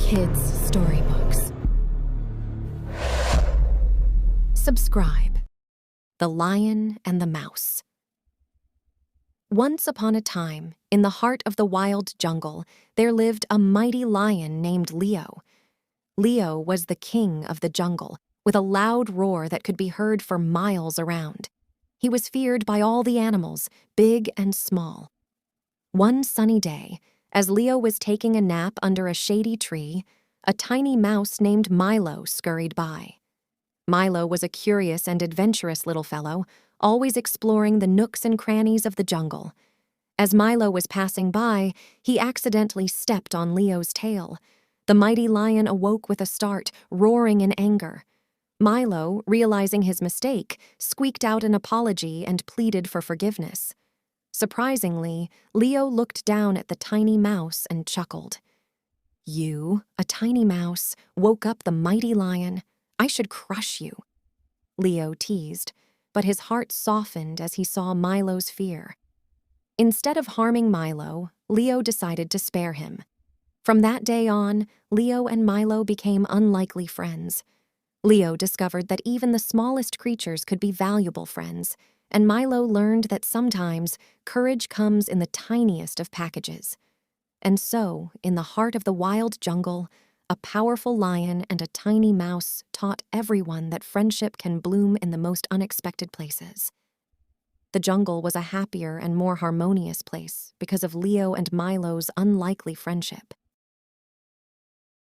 Kids Storybooks. Subscribe. The Lion and the Mouse. Once upon a time, in the heart of the wild jungle, there lived a mighty lion named Leo. Leo was the king of the jungle, with a loud roar that could be heard for miles around. He was feared by all the animals, big and small. One sunny day, as Leo was taking a nap under a shady tree, a tiny mouse named Milo scurried by. Milo was a curious and adventurous little fellow, always exploring the nooks and crannies of the jungle. As Milo was passing by, he accidentally stepped on Leo's tail. The mighty lion awoke with a start, roaring in anger. Milo, realizing his mistake, squeaked out an apology and pleaded for forgiveness. Surprisingly, Leo looked down at the tiny mouse and chuckled. "You, a tiny mouse, woke up the mighty lion. I should crush you," Leo teased, but his heart softened as he saw Milo's fear. Instead of harming Milo, Leo decided to spare him. From that day on, Leo and Milo became unlikely friends. Leo discovered that even the smallest creatures could be valuable friends, and Milo learned that sometimes courage comes in the tiniest of packages. And so, in the heart of the wild jungle, a powerful lion and a tiny mouse taught everyone that friendship can bloom in the most unexpected places. The jungle was a happier and more harmonious place because of Leo and Milo's unlikely friendship.